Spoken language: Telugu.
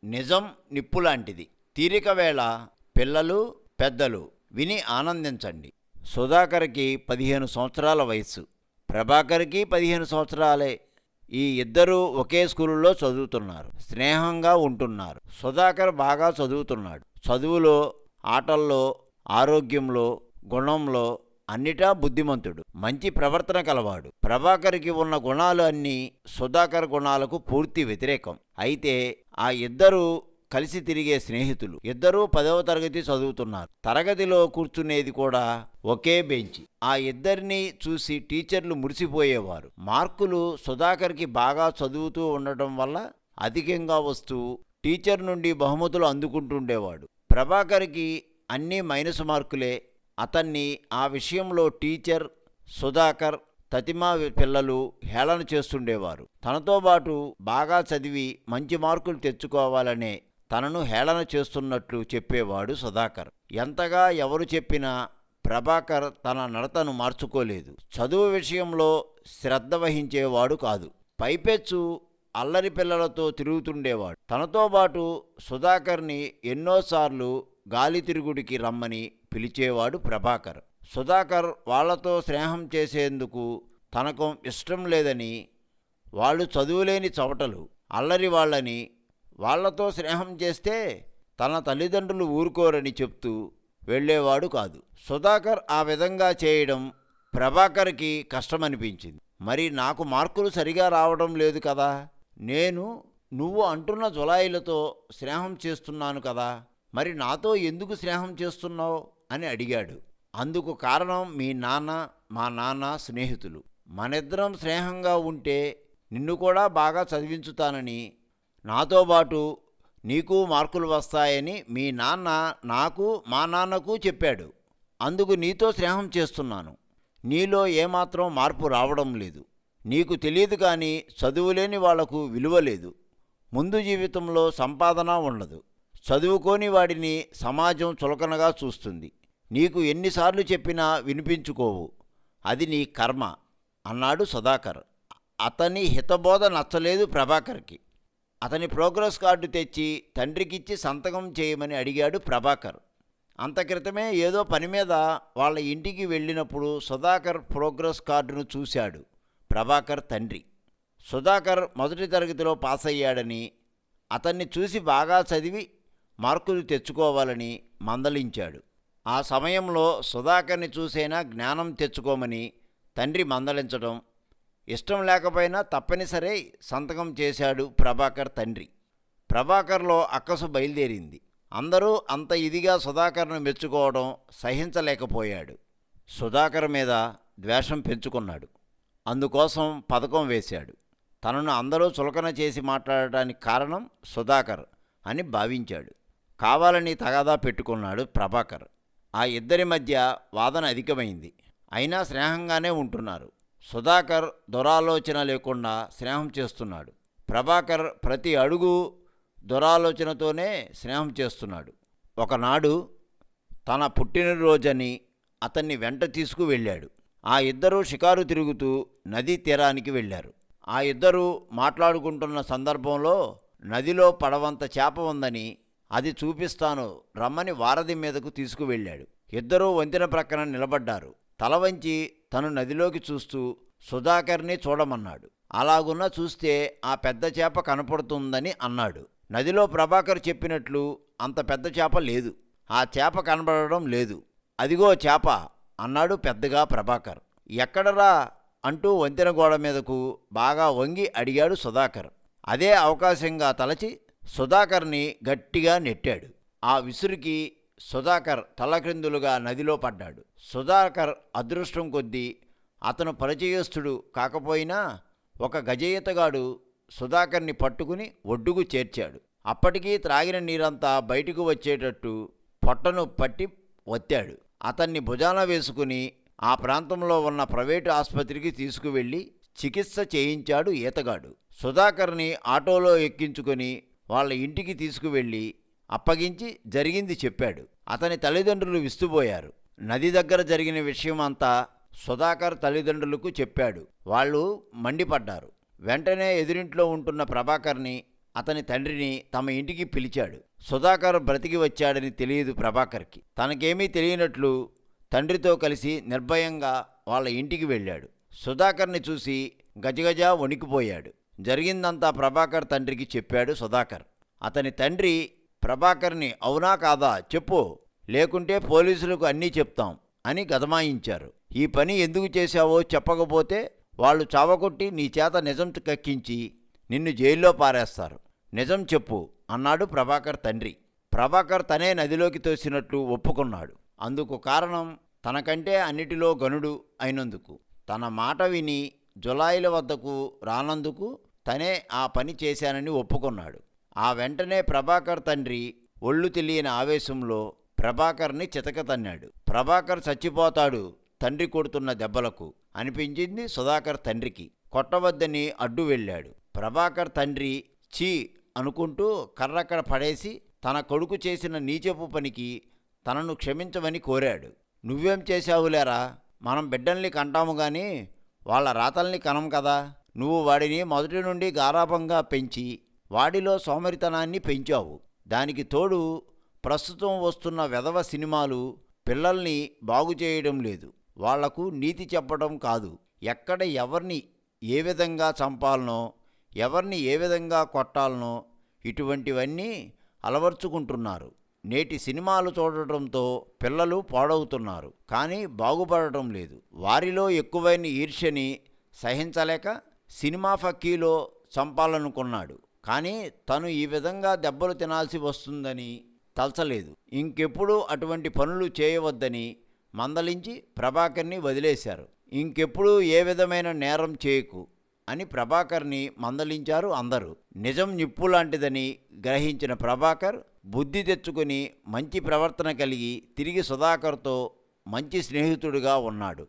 నిజం నిప్పులాంటిది. తీరిక వేళ పిల్లలు, పెద్దలు విని ఆనందించండి. సుధాకర్కి 15 సంవత్సరాల వయస్సు, ప్రభాకర్కి 15 సంవత్సరాలే. ఈ ఇద్దరూ ఒకే స్కూలులో చదువుతున్నారు, స్నేహంగా ఉంటున్నారు. సుధాకర్ బాగా చదువుతున్నాడు. చదువులో, ఆటల్లో, ఆరోగ్యంలో, గుణంలో అన్నిటా బుద్ధిమంతుడు, మంచి ప్రవర్తన కలవాడు. ప్రభాకర్కి ఉన్న గుణాలు అన్నీ సుధాకర్ గుణాలకు పూర్తి వ్యతిరేకం. అయితే ఆ ఇద్దరూ కలిసి తిరిగే స్నేహితులు. ఇద్దరూ 10వ తరగతి చదువుతున్నారు. తరగతిలో కూర్చునేది కూడా ఒకే బెంచి. ఆ ఇద్దరిని చూసి టీచర్లు మురిసిపోయేవారు. మార్కులు సుధాకర్కి బాగా చదువుతూ ఉండటం వల్ల అధికంగా వస్తూ టీచర్ నుండి బహుమతులు అందుకుంటుండేవాడు. ప్రభాకర్కి అన్నీ మైనస్ మార్కులే. అతన్ని ఆ విషయంలో టీచర్, సుధాకర్, తతిమా పిల్లలు హేళన చేస్తుండేవారు. తనతో పాటు బాగా చదివి మంచి మార్కులు తెచ్చుకోవాలనే తనను హేళన చేస్తున్నట్లు చెప్పేవాడు సుధాకర్. ఎంతగా ఎవరు చెప్పినా ప్రభాకర్ తన నడతను మార్చుకోలేదు. చదువు విషయంలో శ్రద్ధ వహించేవాడు కాదు. పైపెచ్చు అల్లరి పిల్లలతో తిరుగుతుండేవాడు. తనతో పాటు సుధాకర్ని ఎన్నోసార్లు గాలి తిరుగుడికి రమ్మని పిలిచేవాడు ప్రభాకర్. సుధాకర్ వాళ్లతో స్నేహం చేసేందుకు తనకు ఇష్టం లేదని, వాళ్ళు చదువులేని చవటలు, అల్లరి వాళ్ళని, వాళ్లతో స్నేహం చేస్తే తన తల్లిదండ్రులు ఊరుకోరని చెప్తూ వెళ్ళేవాడు కాదు. సుధాకర్ ఆ విధంగా చేయడం ప్రభాకర్కి కష్టమనిపించింది. మరి నాకు మార్కులు సరిగా రావడం లేదు కదా, నువ్వు అంటున్న జులాయిలతో స్నేహం చేస్తున్నాను కదా, మరి నాతో ఎందుకు స్నేహం చేస్తున్నావు అని అడిగాడు. అందుకు కారణం మీ నాన్న, మా నాన్న స్నేహితులు. మనిద్దరం స్నేహంగా ఉంటే నిన్ను కూడా బాగా చదివించుతానని, నాతో పాటు నీకు మార్కులు వస్తాయని మీ నాన్న నాకు, మా నాన్నకు చెప్పాడు. అందుకు నీతో స్నేహం చేస్తున్నాను. నీలో ఏమాత్రం మార్పు రావడం లేదు. నీకు తెలియదు కానీ చదువులేని వాళ్లకు విలువ లేదు. ముందు జీవితంలో సంపాదన ఉండదు. చదువుకోని వాడిని సమాజం చులకనగా చూస్తుంది. నీకు ఎన్నిసార్లు చెప్పినా వినిపించుకోవు. అది నీ కర్మ అన్నాడు సుధాకర్. అతని హితబోధ నచ్చలేదు ప్రభాకర్కి. అతని ప్రోగ్రెస్ కార్డు తెచ్చి తండ్రికిచ్చి సంతకం చేయమని అడిగాడు ప్రభాకర్. అంత క్రితమే ఏదో పని మీద వాళ్ళ ఇంటికి వెళ్ళినప్పుడు సుధాకర్ ప్రోగ్రెస్ కార్డును చూశాడు ప్రభాకర్ తండ్రి. సుధాకర్ మొదటి తరగతిలో పాస్ అయ్యాడని, అతన్ని చూసి బాగా చదివి మార్కులు తెచ్చుకోవాలని మందలించాడు. ఆ సమయంలో సుధాకర్ని చూసైనా జ్ఞానం తెచ్చుకోమని తండ్రి మందలించడం ఇష్టం లేకపోయినా తప్పనిసరి సంతకం చేశాడు ప్రభాకర్ తండ్రి. ప్రభాకర్లో అక్కసు బయలుదేరింది. అందరూ అంత ఇదిగా సుధాకర్ను మెచ్చుకోవడం సహించలేకపోయాడు. సుధాకర్ మీద ద్వేషం పెంచుకున్నాడు. అందుకోసం పథకం వేశాడు. తనను అందరూ చులకన చేసి మాట్లాడటానికి కారణం సుధాకర్ అని భావించాడు. కావాలని తగాదా పెట్టుకున్నాడు ప్రభాకర్. ఆ ఇద్దరి మధ్య వాదన అధికమైంది. అయినా స్నేహంగానే ఉంటున్నారు. సుధాకర్ దురాలోచన లేకుండా స్నేహం చేస్తున్నాడు. ప్రభాకర్ ప్రతి అడుగు దురాలోచనతోనే స్నేహం చేస్తున్నాడు. ఒకనాడు తన పుట్టినరోజని అతన్ని వెంట తీసుకువెళ్ళాడు. ఆ ఇద్దరూ షికారు తిరుగుతూ నదీ తీరానికి వెళ్ళారు. ఆ ఇద్దరూ మాట్లాడుకుంటున్న సందర్భంలో నదిలో పడవంత చేప ఉందని, అది చూపిస్తాను రమ్మని వారధి మీదకు తీసుకువెళ్ళాడు. ఇద్దరూ వంతెన ప్రక్కన నిలబడ్డారు. తల వంచి తను నదిలోకి చూస్తూ సుధాకర్ని చూడమన్నాడు. అలాగున్న చూస్తే ఆ పెద్ద చేప కనపడుతుందని అన్నాడు. నదిలో ప్రభాకర్ చెప్పినట్లు అంత పెద్ద చేప లేదు. ఆ చేప కనబడడం లేదు. అదిగో చేప అన్నాడు పెద్దగా ప్రభాకర్. ఎక్కడరా అంటూ వంతెన గోడ మీదకు బాగా వంగి అడిగాడు సుధాకర్. అదే అవకాశంగా తలచి సుధాకర్ని గట్టిగా నెట్టాడు. ఆ విసురుకి సుధాకర్ తలక్రిందులుగా నదిలో పడ్డాడు. సుధాకర్ అదృష్టం కొద్దీ అతను పరిచయస్తుడు కాకపోయినా ఒక గజయితగాడు సుధాకర్ని పట్టుకుని ఒడ్డుకు చేర్చాడు. అప్పటికీ త్రాగిన నీరంతా బయటకు వచ్చేటట్టు పొట్టను పట్టి ఒత్తాడు. అతన్ని భుజాన వేసుకుని ఆ ప్రాంతంలో ఉన్న ప్రైవేటు ఆసుపత్రికి తీసుకువెళ్ళి చికిత్స చేయించాడు ఈతగాడు. సుధాకర్ని ఆటోలో ఎక్కించుకొని వాళ్ళ ఇంటికి తీసుకువెళ్ళి అప్పగించి జరిగింది చెప్పాడు. అతని తల్లిదండ్రులు విస్తుపోయారు. నది దగ్గర జరిగిన విషయం అంతా సుధాకర్ తల్లిదండ్రులకు చెప్పాడు. వాళ్ళు మండిపడ్డారు. వెంటనే ఎదురింట్లో ఉంటున్న ప్రభాకర్ని అతని తండ్రిని తమ ఇంటికి పిలిచాడు. సుధాకర్ బ్రతికి వచ్చాడని తెలియదు ప్రభాకర్కి. తనకేమీ తెలియనట్లు తండ్రితో కలిసి నిర్భయంగా వాళ్ళ ఇంటికి వెళ్ళాడు. సుధాకర్ని చూసి గజగజ వణికిపోయాడు. జరిగిందంతా ప్రభాకర్ తండ్రికి చెప్పాడు సుధాకర్. అతని తండ్రి ప్రభాకర్ని అవునా కాదా చెప్పు, లేకుంటే పోలీసులకు అన్నీ చెప్తాం అని గదమాయించారు. ఈ పని ఎందుకు చేశావో చెప్పకపోతే వాళ్ళు చావకొట్టి నీ చేత నిజం కక్కించి నిన్ను జైల్లో పారేస్తారు. నిజం చెప్పు అన్నాడు ప్రభాకర్ తండ్రి. ప్రభాకర్ తనే నదిలోకి తోసినట్లు ఒప్పుకున్నాడు. అందుకు కారణం తనకంటే అన్నిటిలో గనుడు అయినందుకు. తన మాట విని జులాయిల వద్దకు రానందుకు తనే ఆ పని చేశానని ఒప్పుకున్నాడు. ఆ వెంటనే ప్రభాకర్ తండ్రి ఒళ్ళు తెలియని ఆవేశంలో ప్రభాకర్ని చితకతన్నాడు. ప్రభాకర్ చచ్చిపోతాడు తండ్రి కొడుతున్న దెబ్బలకు అనిపించింది సుధాకర్ తండ్రికి. కొట్టవద్దని అడ్డు వెళ్ళాడు. ప్రభాకర్ తండ్రి చీ అనుకుంటూ కర్రక్కడ పడేసి తన కొడుకు చేసిన నీచపు పనికి తనను క్షమించమని కోరాడు. నువ్వేం చేశావులేరా, మనం బిడ్డల్ని కంటాము గాని వాళ్ళ రాతల్ని కనం కదా. నువ్వు వాడిని మొదటి నుండి గారాభంగా పెంచి వాడిలో సోమరితనాన్ని పెంచావు. దానికి తోడు ప్రస్తుతం వస్తున్న వెధవ సినిమాలు పిల్లల్ని బాగు చేయడం లేదు. వాళ్లకు నీతి చెప్పడం కాదు, ఎక్కడ ఎవరిని ఏ విధంగా చంపాలనో ఎవరిని ఏ విధంగా కొట్టాలనో ఇటువంటివన్నీ అలవర్చుకుంటున్నారు. నేటి సినిమాలు చూడటంతో పిల్లలు పాడవుతున్నారు, కానీ బాగుపడటం లేదు. వారిలో ఎక్కువైన ఈర్ష్యని సహించలేక సినిమా ఫక్కీలో చంపాలనుకున్నాడు. కానీ తను ఈ విధంగా దెబ్బలు తినాల్సి వస్తుందని తలచలేదు. ఇంకెప్పుడు అటువంటి పనులు చేయవద్దని మందలించి ప్రభాకర్ని వదిలేశారు. ఇంకెప్పుడు ఏ విధమైన నేరం చేయకు అని ప్రభాకర్ని మందలించారు అందరూ. నిజం నిప్పులాంటిదని గ్రహించిన ప్రభాకర్ బుద్ధి తెచ్చుకొని మంచి ప్రవర్తన కలిగి తిరిగి సుధాకర్తో మంచి స్నేహితుడిగా ఉన్నాడు.